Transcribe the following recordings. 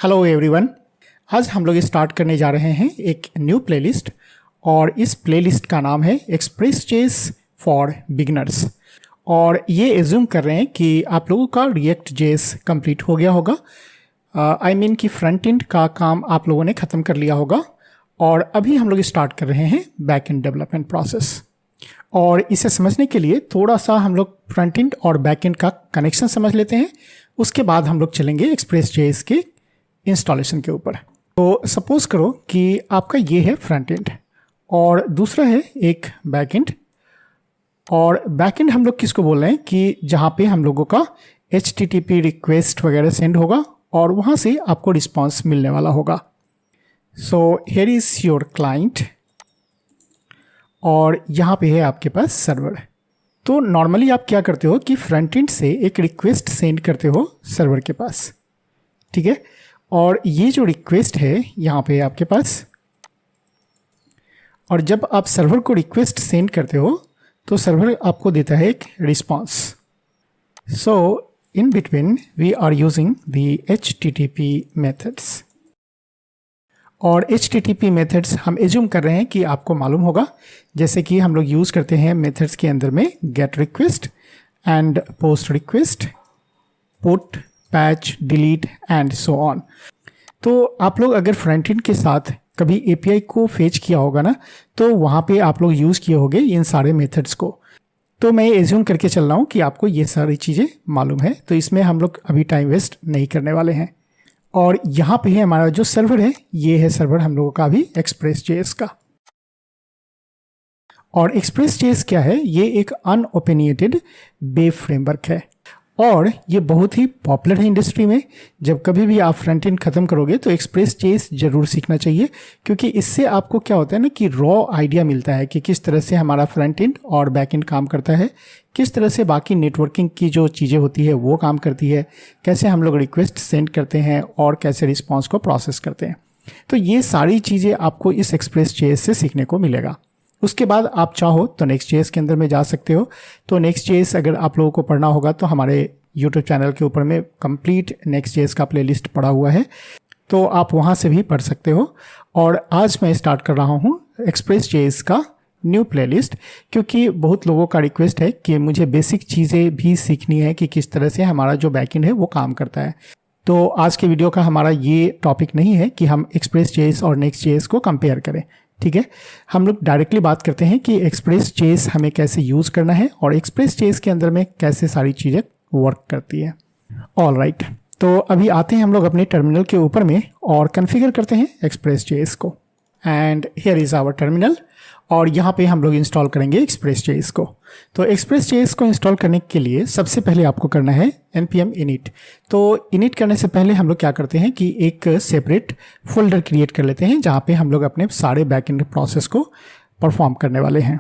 Hello everyone. आज हम लोग स्टार्ट करने जा रहे हैं एक न्यू प्लेलिस्ट और इस प्लेलिस्ट का नाम है एक्सप्रेस.js फॉर बिगिनर्स। और ये एज्यूम कर रहे हैं कि आप लोगों का React.js कंप्लीट हो गया होगा। आई मीन कि फ्रंट एंड का काम आप लोगों ने ख़त्म कर लिया होगा और अभी हम लोग स्टार्ट कर रहे हैं बैक एंड डेवलपमेंट प्रोसेस। और इसे समझने के लिए थोड़ा सा हम लोग फ्रंट एंड और बैक एंड का कनेक्शन समझ लेते हैं। उसके बाद हम लोग चलेंगे एक्सप्रेस.js के इंस्टॉलेशन के ऊपर। तो सपोज करो कि आपका ये है फ्रंट एंड और दूसरा है एक बैक एंड। और बैक एंड हम लोग किसको बोल रहे हैं कि जहाँ पे हम लोगों का HTTP रिक्वेस्ट वगैरह सेंड होगा और वहाँ से आपको रिस्पांस मिलने वाला होगा। So here is your client और यहाँ पे है आपके पास सर्वर। तो नॉर्मली आप क्या करते हो कि फ्रंट एंड से एक रिक्वेस्ट सेंड करते हो सर्वर के पास, ठीक है। और ये जो रिक्वेस्ट है यहाँ पे आपके पास, और जब आप सर्वर को रिक्वेस्ट सेंड करते हो तो सर्वर आपको देता है एक response. So in between we are using the HTTP methods. और HTTP मेथड्स हम एज्यूम कर रहे हैं कि आपको मालूम होगा, जैसे कि हम लोग यूज़ करते हैं मेथड्स के अंदर में gate request and post request, put, patch, delete and so on. तो आप लोग अगर फ्रंट एंड के साथ कभी API को फेच किया होगा ना, तो वहाँ पे आप लोग यूज़ किए होंगे इन सारे मेथड्स को। तो मैं एज्यूम करके चल रहा हूँ कि आपको ये सारी चीज़ें मालूम है, तो इसमें हम लोग अभी टाइम वेस्ट नहीं करने वाले हैं। और यहाँ पे है हमारा जो सर्वर है, ये है सर्वर हम लोगों का अभी एक्सप्रेस.js का। और एक्सप्रेस.js क्या है? ये एक अनओपिनियटेड वेब फ्रेमवर्क है और ये बहुत ही पॉपुलर है इंडस्ट्री में। जब कभी भी आप फ्रंट एंड ख़त्म करोगे तो एक्सप्रेस.js ज़रूर सीखना चाहिए, क्योंकि इससे आपको क्या होता है ना कि रॉ आइडिया मिलता है कि किस तरह से हमारा फ्रंट एंड और बैक एंड काम करता है, किस तरह से बाकी नेटवर्किंग की जो चीज़ें होती है वो काम करती है, कैसे हम लोग रिक्वेस्ट सेंड करते हैं और कैसे रिस्पॉन्स को प्रोसेस करते हैं। तो ये सारी चीज़ें आपको इस एक्सप्रेस.js से सीखने को मिलेगा। उसके बाद आप चाहो तो Next.js के अंदर में जा सकते हो। तो Next.js अगर आप लोगों को पढ़ना होगा तो हमारे YouTube चैनल के ऊपर में कंप्लीट Next.js का प्लेलिस्ट पड़ा हुआ है, तो आप वहाँ से भी पढ़ सकते हो। और आज मैं स्टार्ट कर रहा हूँ एक्सप्रेस.js का न्यू प्लेलिस्ट, क्योंकि बहुत लोगों का रिक्वेस्ट है कि मुझे बेसिक चीज़ें भी सीखनी है कि किस तरह से हमारा जो बैकएंड है वो काम करता है। तो आज के वीडियो का हमारा ये टॉपिक नहीं है कि हम एक्सप्रेस.js और Next.js को कंपेयर करें, ठीक है। हम लोग डायरेक्टली बात करते हैं कि एक्सप्रेस.js हमें कैसे यूज़ करना है और एक्सप्रेस.js के अंदर में कैसे सारी चीज़ें वर्क करती है। ऑल राइट, तो अभी आते हैं हम लोग अपने टर्मिनल के ऊपर में और कॉन्फ़िगर करते हैं एक्सप्रेस.js को। And here is our terminal और यहाँ पे हम लोग इंस्टॉल करेंगे एक्सप्रेस.js को। तो एक्सप्रेस.js को इंस्टॉल करने के लिए सबसे पहले आपको करना है npm init। तो इनिट करने से पहले हम लोग क्या करते हैं कि एक सेपरेट फोल्डर क्रिएट कर लेते हैं जहाँ पे हम लोग अपने सारे बैकएंड प्रोसेस को परफॉर्म करने वाले हैं।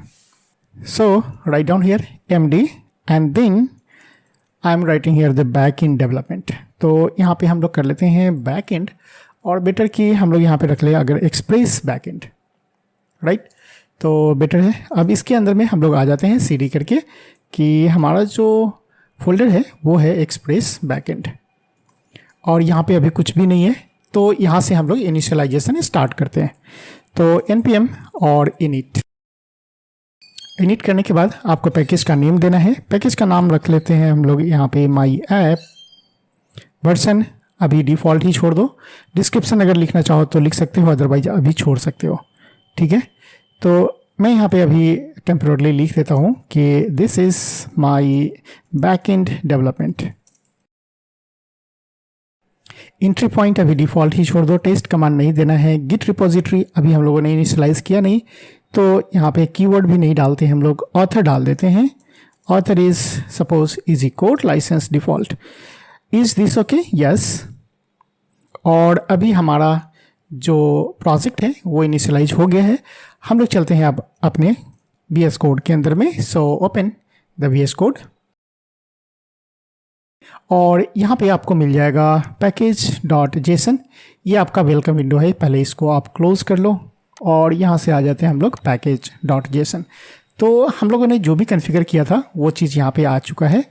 So write down here md and then I am writing here the back end development. तो यहाँ पे हम लोग कर लेते हैं बैक एंड, और बेटर कि हम लोग यहाँ पे रख ले अगर एक्सप्रेस बैक एंड, राइट, तो बेटर है। अब इसके अंदर में हम लोग आ जाते हैं cd करके कि हमारा जो फोल्डर है वो है एक्सप्रेस बैकएंड, और यहाँ पे अभी कुछ भी नहीं है। तो यहाँ से हम लोग इनिशियलाइजेशन स्टार्ट करते हैं। तो npm और init करने के बाद आपको पैकेज का नेम देना है। पैकेज का नाम रख लेते हैं हम लोग यहाँ पे माई ऐप। वर्जन अभी डिफ़ॉल्ट ही छोड़ दो। डिस्क्रिप्शन अगर लिखना चाहो तो लिख सकते हो, अदरवाइज अभी छोड़ सकते हो, ठीक है। तो मैं यहाँ पे अभी टेम्पररी लिख देता हूँ कि this is my backend development. Entry point अभी डिफ़ॉल्ट ही छोड़ दो, टेस्ट कमांड नहीं देना है। गिट रिपोजिटरी अभी हम लोगों ने इनिशियलाइज़ किया नहीं, तो यहाँ पे कीवर्ड भी नहीं डालते, हम लोग ऑथर डाल देते हैं। Author is suppose easy code license default. Is this okay? Yes. और अभी हमारा जो प्रोजेक्ट है वो इनिशियलाइज हो गया है। हम लोग चलते हैं अब अपने VS कोड के अंदर में। So open the VS code और यहाँ पे आपको मिल जाएगा package.json। ये आपका वेलकम विंडो है, पहले इसको आप क्लोज कर लो और यहाँ से आ जाते हैं हम लोग package.json। तो हम लोगों ने जो भी कॉन्फ़िगर किया था वो चीज़ यहाँ पे आ चुका है।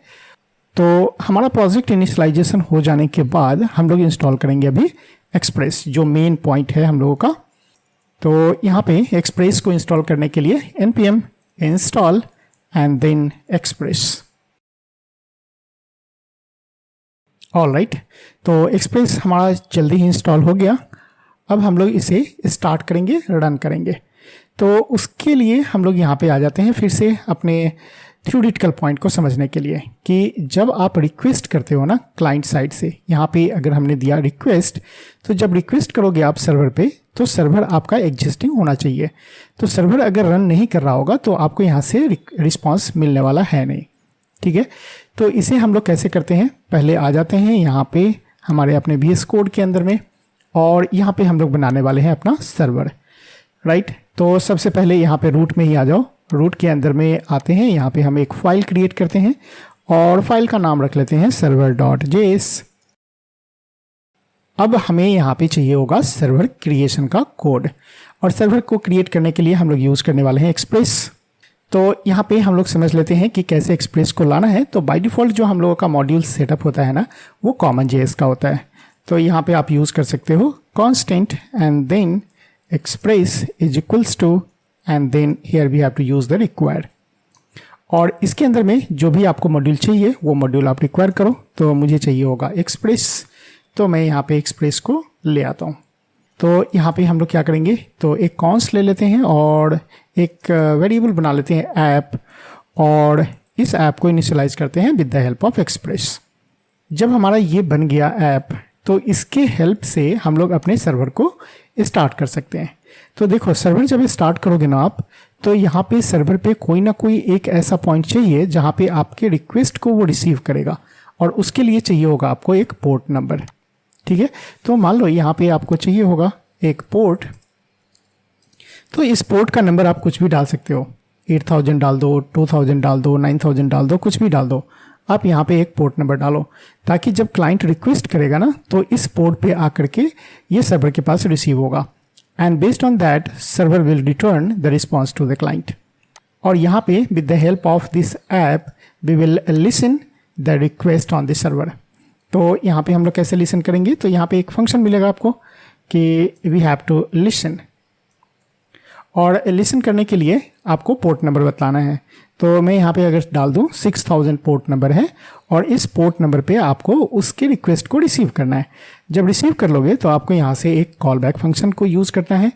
तो हमारा प्रोजेक्ट इनिशियलाइजेशन हो जाने के बाद हम लोग इंस्टॉल करेंगे अभी एक्सप्रेस जो मेन पॉइंट है हम लोगों का। तो यहाँ पे एक्सप्रेस को इंस्टॉल करने के लिए npm install and then express. Alright, तो एक्सप्रेस हमारा जल्दी ही इंस्टॉल हो गया। अब हम लोग इसे स्टार्ट करेंगे, रन करेंगे। तो उसके लिए हम लोग यहाँ पे आ जाते हैं फिर से अपने थ्योरेटिकल पॉइंट को समझने के लिए कि जब आप रिक्वेस्ट करते हो ना क्लाइंट साइड से, यहाँ पे अगर हमने दिया रिक्वेस्ट, तो जब रिक्वेस्ट करोगे आप सर्वर पे तो सर्वर आपका एग्जिस्टिंग होना चाहिए। तो सर्वर अगर रन नहीं कर रहा होगा तो आपको यहाँ से रिस्पॉन्स मिलने वाला है नहीं। ठीक है, तो इसे हम लोग कैसे करते हैं, पहले आ जाते हैं यहाँ पे हमारे अपने VS कोड के अंदर में, और यहाँ पे हम लोग बनाने वाले हैं अपना सर्वर। राइट, तो सबसे पहले यहाँ पे रूट में ही आ जाओ। रूट के अंदर में आते हैं, यहाँ पे हम एक फाइल क्रिएट करते हैं और फाइल का नाम रख लेते हैं server.js। अब हमें यहाँ पे चाहिए होगा सर्वर क्रिएशन का कोड, और सर्वर को क्रिएट करने के लिए हम लोग यूज़ करने वाले हैं एक्सप्रेस। तो यहाँ पे हम लोग समझ लेते हैं कि कैसे एक्सप्रेस को लाना है। तो बाय डिफ़ॉल्ट जो हम लोगों का मॉड्यूल सेटअप होता है ना, वो CommonJS का होता है। तो यहाँ पे आप यूज़ कर सकते हो constant and then express is equals to and then here we have to use the required। और इसके अंदर में जो भी आपको मॉड्यूल चाहिए वो मॉड्यूल आप रिक्वायर करो। तो मुझे चाहिए होगा एक्सप्रेस, तो मैं यहाँ पे एक्सप्रेस को ले आता हूँ। तो यहाँ पे हम लोग क्या करेंगे, तो एक कॉन्स ले लेते हैं और एक वेरिएबल बना लेते हैं ऐप, और इस ऐप को इनिशियलाइज करते हैं with the help of express. जब हमारा ये बन गया ऐप, तो इसके हेल्प से हम लोग अपने सर्वर को स्टार्ट कर सकते हैं। तो देखो, सर्वर जब स्टार्ट करोगे ना आप, तो यहाँ पे सर्वर पे कोई ना कोई एक ऐसा पॉइंट चाहिए जहाँ पे आपके रिक्वेस्ट को वो रिसीव करेगा, और उसके लिए चाहिए होगा आपको एक पोर्ट नंबर। ठीक है, तो मान लो यहाँ पे आपको चाहिए होगा एक पोर्ट, तो इस पोर्ट का नंबर आप कुछ भी डाल सकते हो, 8000 डाल दो, 2000 डाल दो, 9000 डाल दो, कुछ भी डाल दो। आप यहाँ पे एक पोर्ट नंबर डालो, ताकि जब क्लाइंट रिक्वेस्ट करेगा ना, तो इस पोर्ट पे आकर के ये सर्वर के पास रिसीव होगा, and based on that server will return the response to the client. और यहाँ पे with the help of this app we will listen the request on the server. तो यहाँ पे हम लोग कैसे लिसन करेंगे, तो यहाँ पे एक फंक्शन मिलेगा आपको कि वी हैव टू लिसन, और लिसन करने के लिए आपको पोर्ट नंबर बताना है। तो मैं यहाँ पे अगर डाल दूँ 6000 पोर्ट नंबर है, और इस पोर्ट नंबर पे आपको उसके रिक्वेस्ट को रिसीव करना है। जब रिसीव कर लोगे तो आपको यहाँ से एक कॉल बैक फंक्शन को यूज़ करना है।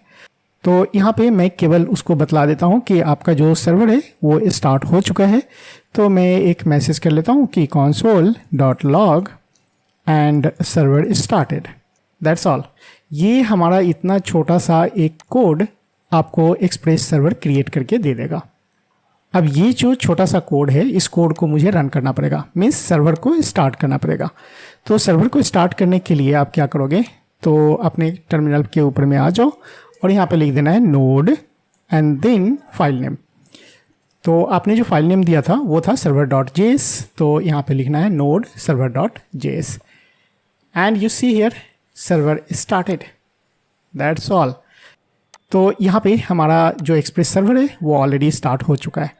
तो यहाँ पे मैं केवल उसको बतला देता हूँ कि आपका जो सर्वर है वो स्टार्ट हो चुका है। तो मैं एक मैसेज कर लेता हूँ कि console.log and server started, that's all. ये हमारा इतना छोटा सा एक कोड आपको एक्सप्रेस सर्वर क्रिएट करके दे देगा। अब ये जो छोटा सा कोड है, इस कोड को मुझे रन करना पड़ेगा, मीन्स सर्वर को स्टार्ट करना पड़ेगा। तो सर्वर को स्टार्ट करने के लिए आप क्या करोगे, तो अपने टर्मिनल के ऊपर में आ जाओ और यहाँ पे लिख देना है node and then file name. तो आपने जो फाइल नेम दिया था वो था server.js, तो यहाँ पे लिखना है node server.js and you see here server started, that's all. तो यहाँ पे हमारा जो एक्सप्रेस सर्वर है वो ऑलरेडी स्टार्ट हो चुका है।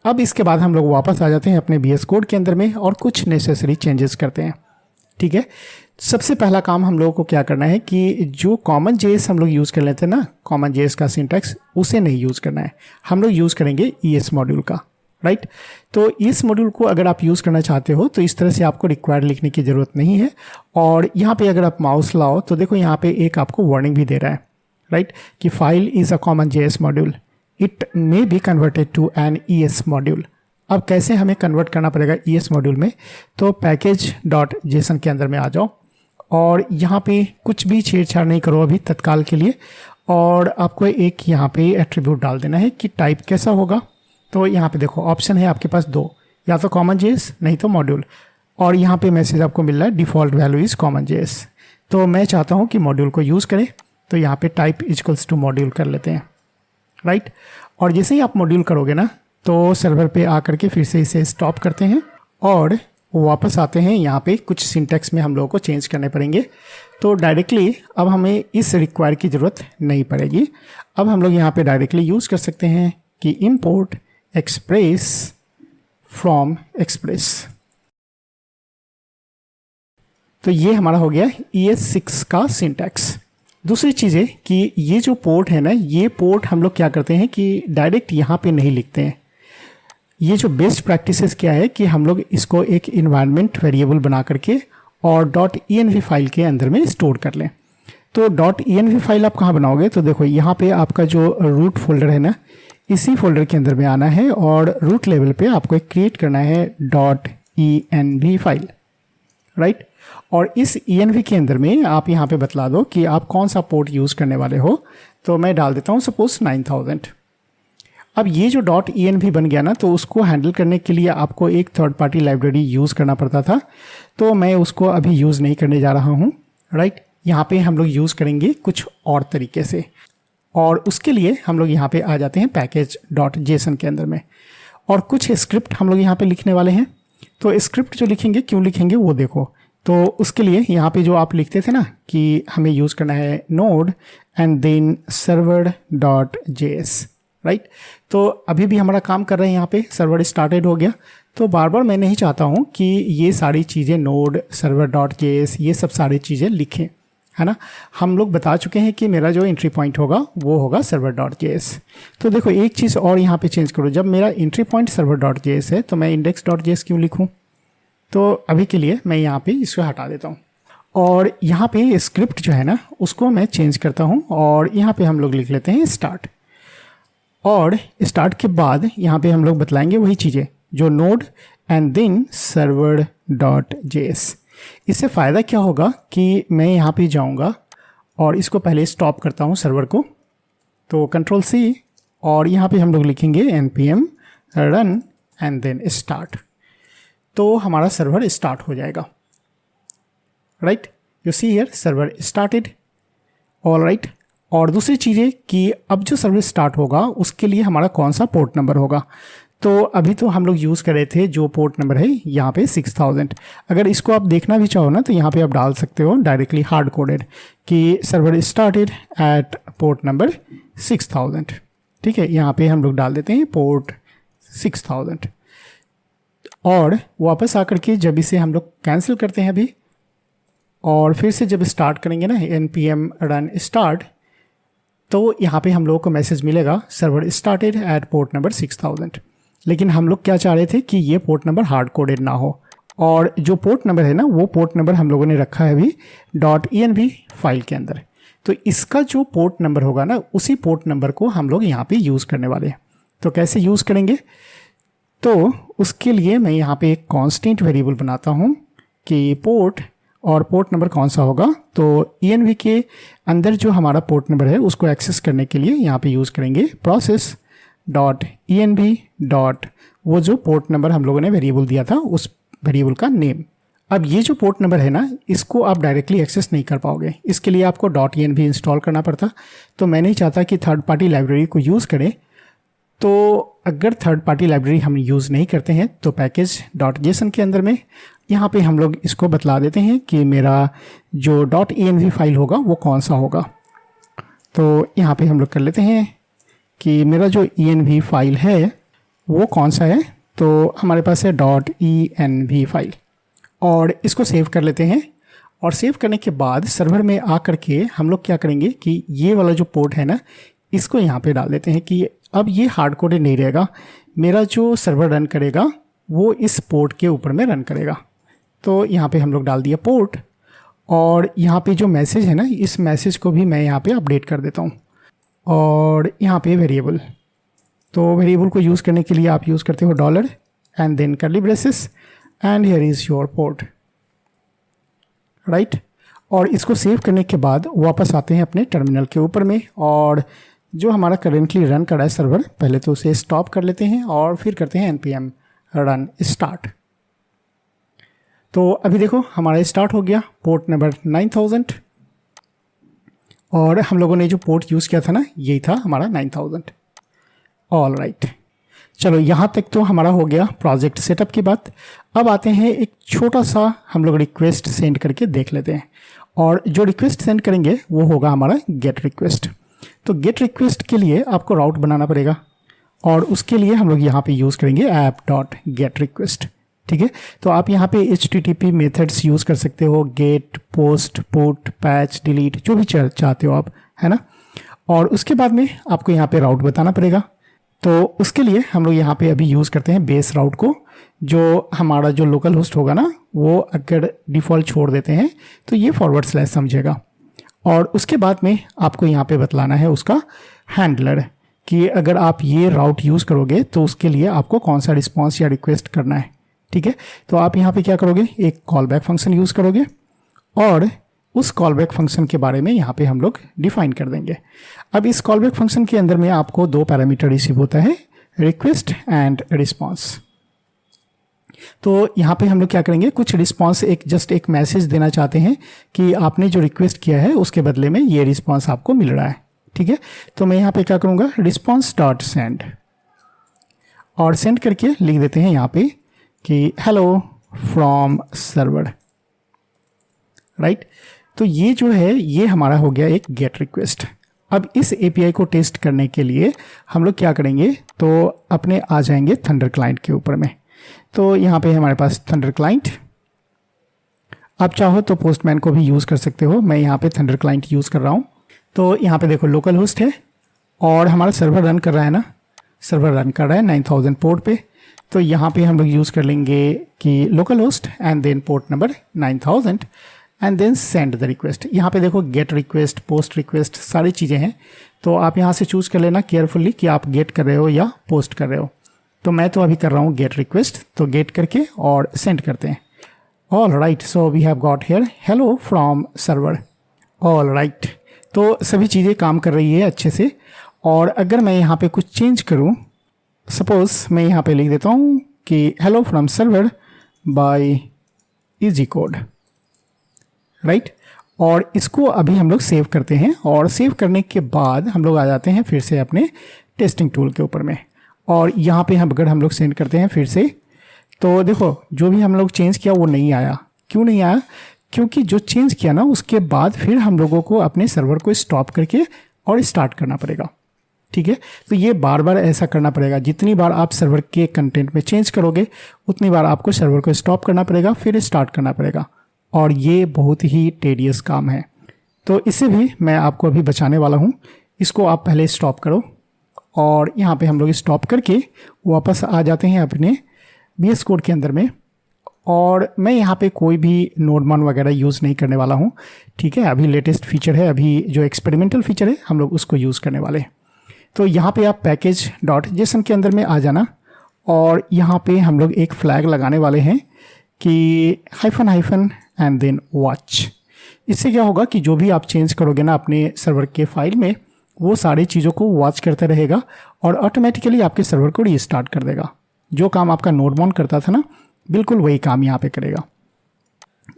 अब इसके बाद हम लोग वापस आ जाते हैं अपने VS कोड के अंदर में और कुछ नेसेसरी चेंजेस करते हैं। ठीक है, सबसे पहला काम हम लोगों को क्या करना है कि जो CommonJS हम लोग यूज़ कर लेते हैं ना, CommonJS का सिंटैक्स, उसे नहीं यूज़ करना है। हम लोग यूज़ करेंगे ES मॉड्यूल का, राइट। तो इस मॉड्यूल को अगर आप यूज़ करना चाहते हो तो इस तरह से आपको रिक्वायर्ड लिखने की ज़रूरत नहीं है। और यहाँ पे अगर आप माउस लाओ तो देखो यहाँ पे एक आपको वार्निंग भी दे रहा है, राइट, कि file is a CommonJS module, it may be converted to an ES module. अब कैसे हमें कन्वर्ट करना पड़ेगा ES मॉड्यूल में, तो package.json के अंदर में आ जाओ और यहाँ पे कुछ भी छेड़छाड़ नहीं करो अभी तत्काल के लिए, और आपको एक यहाँ पे एट्रीब्यूट डाल देना है कि टाइप कैसा होगा। तो यहाँ पे देखो ऑप्शन है आपके पास दो, या तो CommonJS नहीं तो मॉड्यूल, और यहाँ पे मैसेज आपको मिल रहा है डिफ़ॉल्ट वैल्यू इज़ CommonJS। तो मैं चाहता हूँ कि मॉड्यूल को यूज़ करें, तो यहाँ पे टाइप इक्वल्स टू मॉड्यूल कर लेते हैं, राइट। और जैसे ही आप मॉड्यूल करोगे ना तो सर्वर पे आकर के फिर से इसे स्टॉप करते हैं और वापस आते हैं। यहाँ पे कुछ सिंटैक्स में हम लोगों को चेंज करने पड़ेंगे, तो डायरेक्टली अब हमें इस रिक्वायर की ज़रूरत नहीं पड़ेगी। अब हम लोग यहाँ पे डायरेक्टली यूज़ कर सकते हैं कि इम्पोर्ट एक्सप्रेस फ्रॉम एक्सप्रेस। तो ये हमारा हो गया ES6 का सिंटैक्स। दूसरी चीज़ है कि ये जो पोर्ट है ना, ये पोर्ट हम लोग क्या करते हैं कि डायरेक्ट यहाँ पे नहीं लिखते हैं। ये जो बेस्ट प्रैक्टिसेस क्या है कि हम लोग इसको एक इन्वायरमेंट वेरिएबल बना करके और .env फाइल के अंदर में स्टोर कर लें। तो .env फाइल आप कहाँ बनाओगे, तो देखो यहाँ पे आपका जो रूट फोल्डर है ना, इसी फोल्डर के अंदर में आना है और रूट लेवल पे आपको एक क्रिएट करना है .env फाइल, राइट। और इस env के अंदर में आप यहाँ पे बतला दो कि आप कौन सा पोर्ट यूज़ करने वाले हो। तो मैं डाल देता हूँ सपोज 9000। अब ये जो .env बन गया ना, तो उसको हैंडल करने के लिए आपको एक थर्ड पार्टी लाइब्रेरी यूज़ करना पड़ता था, तो मैं उसको अभी यूज़ नहीं करने जा रहा हूँ, राइट। यहाँ पे हम लोग यूज़ करेंगे कुछ और तरीके से, और उसके लिए हम लोग यहाँ पे आ जाते हैं package.json के अंदर में, और कुछ स्क्रिप्ट हम लोग यहाँ पे लिखने वाले हैं। तो स्क्रिप्ट जो लिखेंगे, क्यों लिखेंगे वो देखो। तो उसके लिए यहाँ पे जो आप लिखते थे ना कि हमें यूज़ करना है node and then server.js, right. तो अभी भी हमारा काम कर रहे हैं, यहाँ पे सर्वर स्टार्टेड हो गया। तो बार बार मैं नहीं चाहता हूँ कि ये सारी चीज़ें node server.js ये सब सारी चीज़ें लिखें, है ना। हम लोग बता चुके हैं कि मेरा जो एंट्री पॉइंट होगा वो होगा server.js। तो देखो एक चीज़ और यहाँ पे चेंज करो, जब मेरा एंट्री पॉइंट server.js है तो मैं index.js क्यों लिखूँ। तो अभी के लिए मैं यहाँ पे इसको हटा देता हूँ, और यहाँ पे स्क्रिप्ट जो है ना उसको मैं चेंज करता हूँ, और यहाँ पे हम लोग लिख लेते हैं स्टार्ट। और स्टार्ट के बाद यहाँ पे हम लोग बतलाएंगे वही चीज़ें जो node एंड देन server.js। इससे फ़ायदा क्या होगा कि मैं यहाँ पे जाऊँगा और इसको पहले स्टॉप करता हूँ सर्वर को, तो Ctrl+C, और यहाँ पे हम लोग लिखेंगे npm run and then start. तो हमारा सर्वर स्टार्ट हो जाएगा, right. You see here server started, all right. और दूसरी चीज़ें कि अब जो सर्वर स्टार्ट होगा उसके लिए हमारा कौन सा पोर्ट नंबर होगा। तो अभी तो हम लोग यूज़ कर रहे थे जो पोर्ट नंबर है यहाँ पे 6000। अगर इसको आप देखना भी चाहो ना तो यहाँ पे आप डाल सकते हो डायरेक्टली हार्ड कोडेड कि server started at port number 6000, ठीक है। यहाँ पे हम लोग डाल देते हैं पोर्ट 6000, और वापस आकर के जब इसे हम लोग कैंसिल करते हैं अभी, और फिर से जब स्टार्ट करेंगे ना npm run start, तो यहाँ पे हम लोगों को मैसेज मिलेगा server started at port number 6000। लेकिन हम लोग क्या चाह रहे थे कि ये पोर्ट नंबर हार्ड कोडेड ना हो, और जो पोर्ट नंबर है ना वो पोर्ट नंबर हम लोगों ने रखा है अभी .env फाइल के अंदर। तो इसका जो पोर्ट नंबर होगा ना उसी पोर्ट नंबर को हम लोग यहाँ पे यूज़ करने वाले हैं। तो कैसे यूज़ करेंगे, तो उसके लिए मैं यहाँ पे एक कांस्टेंट वेरिएबल बनाता हूँ कि पोर्ट, और पोर्ट नंबर कौन सा होगा, तो env के अंदर जो हमारा पोर्ट नंबर है उसको एक्सेस करने के लिए यहाँ पे यूज़ करेंगे process.env वो जो पोर्ट नंबर हम लोगों ने वेरिएबल दिया था उस वेरिएबल का नेम। अब ये जो पोर्ट नंबर है ना इसको आप डायरेक्टली एक्सेस नहीं कर पाओगे, इसके लिए आपको .env इंस्टॉल करना पड़ता। तो मैं नहीं चाहता कि थर्ड पार्टी लाइब्रेरी को यूज़ करें। तो अगर थर्ड पार्टी लाइब्रेरी हम यूज़ नहीं करते हैं तो package.json के अंदर में यहाँ पे हम लोग इसको बतला देते हैं कि मेरा जो .env फाइल होगा वो कौन सा होगा। तो यहाँ पे हम लोग कर लेते हैं कि मेरा जो env फाइल है वो कौन सा है, तो हमारे पास है .env फाइल, और इसको सेव कर लेते हैं। और सेव करने के बाद सर्वर में आ करके हम लोग क्या करेंगे कि ये वाला जो पोर्ट है ना इसको यहाँ पे डाल देते हैं कि अब ये हार्ड कोडेड नहीं रहेगा, मेरा जो सर्वर रन करेगा वो इस पोर्ट के ऊपर में रन करेगा। तो यहाँ पे हम लोग डाल दिया पोर्ट, और यहाँ पे जो मैसेज है ना इस मैसेज को भी मैं यहाँ पे अपडेट कर देता हूँ। और यहाँ पे वेरिएबल, तो वेरिएबल को यूज़ करने के लिए आप यूज़ करते हो dollar and then curly braces and here is your port, right. और इसको सेव करने के बाद वापस आते हैं अपने टर्मिनल के ऊपर में, और जो हमारा करेंटली रन कर रहा है सर्वर पहले तो उसे स्टॉप कर लेते हैं और फिर करते हैं npm run start। तो अभी देखो हमारा स्टार्ट हो गया पोर्ट नंबर 9000, और हम लोगों ने जो पोर्ट यूज़ किया था ना यही था हमारा 9000। ऑल राइट, चलो यहाँ तक तो हमारा हो गया प्रोजेक्ट सेटअप की बात। अब आते हैं एक छोटा सा हम लोग रिक्वेस्ट सेंड करके देख लेते हैं, और जो रिक्वेस्ट सेंड करेंगे वो होगा हमारा गेट रिक्वेस्ट। तो गेट रिक्वेस्ट के लिए आपको राउट बनाना पड़ेगा, और उसके लिए हम लोग यहाँ पे यूज़ करेंगे app.getRequest, ठीक है। तो आप यहाँ पे HTTP मेथड्स यूज़ कर सकते हो, get, post, put, patch, delete, जो भी चाहते हो आप, है ना। और उसके बाद में आपको यहाँ पे राउट बताना पड़ेगा। तो उसके लिए हम लोग यहाँ पे अभी यूज़ करते हैं बेस राउट को, जो हमारा जो लोकल होस्ट होगा ना, वो अगर डिफ़ॉल्ट छोड़ देते हैं तो ये फॉरवर्ड स्लैश समझेगा। और उसके बाद में आपको यहाँ पे बतलाना है उसका हैंडलर कि अगर आप ये राउट यूज़ करोगे तो उसके लिए आपको कौन सा रिस्पॉन्स या रिक्वेस्ट करना है, ठीक है। तो आप यहाँ पे क्या करोगे, एक कॉल बैक फंक्शन यूज़ करोगे और उस कॉल बैक फंक्शन के बारे में यहाँ पे हम लोग डिफाइन कर देंगे। अब इस कॉल बैक फंक्शन के अंदर में आपको दो पैरामीटर रिसीव होता है, रिक्वेस्ट एंड रिस्पॉन्स। तो यहाँ पे हम लोग क्या करेंगे, कुछ रिस्पॉन्स, जस्ट एक मैसेज देना चाहते हैं कि आपने जो रिक्वेस्ट किया है उसके बदले में ये रिस्पॉन्स आपको मिल रहा है, ठीक है। तो मैं यहाँ पे क्या करूँगा, रिस्पॉन्स डॉट सेंड, और सेंड करके लिख देते हैं यहाँ पे कि हेलो फ्रॉम सर्वर, राइट। तो ये जो है ये हमारा हो गया एक गेट रिक्वेस्ट। अब इस API को टेस्ट करने के लिए हम लोग क्या करेंगे, तो अपने आ जाएंगे थंडर क्लाइंट के ऊपर में। तो यहाँ पे हमारे पास थंडर क्लाइंट, आप चाहो तो पोस्टमैन को भी यूज़ कर सकते हो, मैं यहाँ पे थंडर क्लाइंट यूज़ कर रहा हूँ। तो यहाँ पे देखो लोकल होस्ट है और हमारा सर्वर रन कर रहा है ना, सर्वर रन कर रहा है 9000 पोर्ट पे। तो यहाँ पे हम लोग यूज़ कर लेंगे कि local host and then port number 9000 and then send the request. यहाँ पे देखो गेट रिक्वेस्ट, पोस्ट रिक्वेस्ट, सारी चीज़ें हैं। तो आप यहाँ से चूज़ कर लेना केयरफुली कि आप गेट कर रहे हो या पोस्ट कर रहे हो। तो मैं तो अभी कर रहा हूँ गेट रिक्वेस्ट, तो गेट करके और सेंड करते हैं। All right, so we have got here hello from server. All right, तो सभी चीज़ें काम कर रही है अच्छे से। और अगर मैं यहाँ पे कुछ चेंज करूँ, सपोज मैं यहाँ पे लिख देता हूँ कि hello from server by easy code, right. और इसको अभी हम लोग सेव करते हैं, और सेव करने के बाद हम लोग आ जाते हैं फिर से अपने टेस्टिंग टूल के ऊपर में। और यहाँ पे अगर हम लोग सेंड करते हैं फिर से, तो देखो जो भी हम लोग चेंज किया वो नहीं आया। क्यों नहीं आया, क्योंकि जो चेंज किया ना उसके बाद फिर हम लोगों को अपने सर्वर को स्टॉप करके और स्टार्ट करना पड़ेगा, ठीक है। तो ये बार बार ऐसा करना पड़ेगा, जितनी बार आप सर्वर के कंटेंट में चेंज करोगे उतनी बार आपको सर्वर को स्टॉप करना पड़ेगा, फिर स्टार्ट करना पड़ेगा, और ये बहुत ही टेडियस काम है। तो इससे भी मैं आपको अभी बचाने वाला हूँ। इसको आप पहले स्टॉप करो, और यहाँ पे हम लोग स्टॉप करके वापस आ जाते हैं अपने VS कोड के अंदर में। और मैं यहाँ पे कोई भी नोडमन वगैरह यूज़ नहीं करने वाला हूँ, ठीक है। अभी लेटेस्ट फीचर है, अभी जो एक्सपेरिमेंटल फीचर है हम लोग उसको यूज़ करने वाले हैं। तो यहाँ पे आप पैकेज डॉट जेसन के अंदर में आ जाना, और यहाँ पे हम लोग एक फ्लैग लगाने वाले हैं कि हाइफन एंड देन वॉच। इससे क्या होगा कि जो भी आप चेंज करोगे ना अपने सर्वर के फाइल में, वो सारी चीज़ों को वॉच करता रहेगा और ऑटोमेटिकली आपके सर्वर को रीस्टार्ट कर देगा। जो काम आपका नोडमॉन करता था ना, बिल्कुल वही काम यहाँ पे करेगा।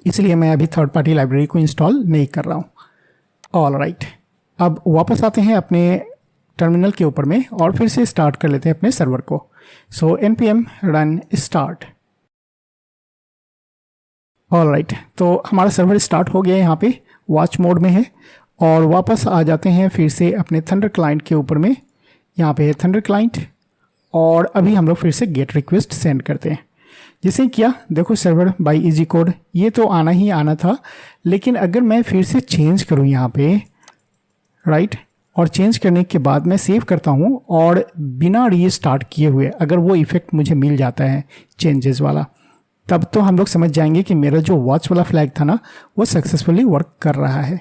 इसलिए मैं अभी थर्ड पार्टी लाइब्रेरी को इंस्टॉल नहीं कर रहा हूँ। ऑल राइट, अब वापस आते हैं अपने टर्मिनल के ऊपर में और फिर से स्टार्ट कर लेते हैं अपने सर्वर को। सो npm run start। All right, तो हमारा सर्वर स्टार्ट हो गया है, यहाँ पे वॉच मोड में है। और वापस आ जाते हैं फिर से अपने थंडर क्लाइंट के ऊपर में। यहाँ पे है थंडर क्लाइंट, और अभी हम लोग फिर से गेट रिक्वेस्ट सेंड करते हैं। जैसे किया, देखो सर्वर बाय इजी कोड, ये तो आना ही आना था। लेकिन अगर मैं फिर से चेंज करूँ यहाँ पे, राइट, और चेंज करने के बाद मैं सेव करता हूँ और बिना रीस्टार्ट किए हुए अगर वो इफेक्ट मुझे मिल जाता है चेंजेस वाला, तब तो हम लोग समझ जाएंगे कि मेरा जो वॉच वाला फ्लैग था ना वो सक्सेसफुली वर्क कर रहा है।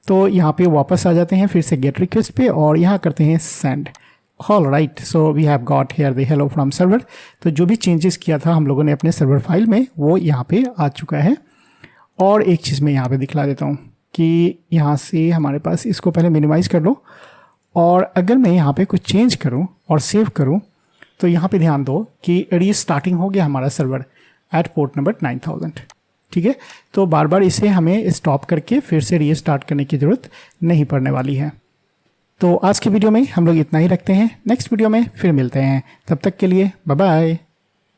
तो यहाँ पे वापस आ जाते हैं फिर से गेट रिक्वेस्ट पे, और यहाँ करते हैं send. All right, so we have got here the hello from server. तो जो भी चेंजेस किया था हम लोगों ने अपने सर्वर फाइल में, वो यहाँ पे आ चुका है। और एक चीज़ मैं यहाँ पे दिखला देता हूँ कि यहाँ से हमारे पास, इसको पहले मिनिमाइज़ कर लो, और अगर मैं यहाँ पे कुछ चेंज करूँ और सेव करूँ, तो यहाँ पे ध्यान दो कि रीस्टार्टिंग हो गया हमारा सर्वर एट पोर्ट नंबर 9000, ठीक है। तो बार बार इसे हमें स्टॉप करके फिर से रीस्टार्ट करने की ज़रूरत नहीं पड़ने वाली है। तो आज की वीडियो में हम लोग इतना ही रखते हैं, नेक्स्ट वीडियो में फिर मिलते हैं, तब तक के लिए बाय बाय।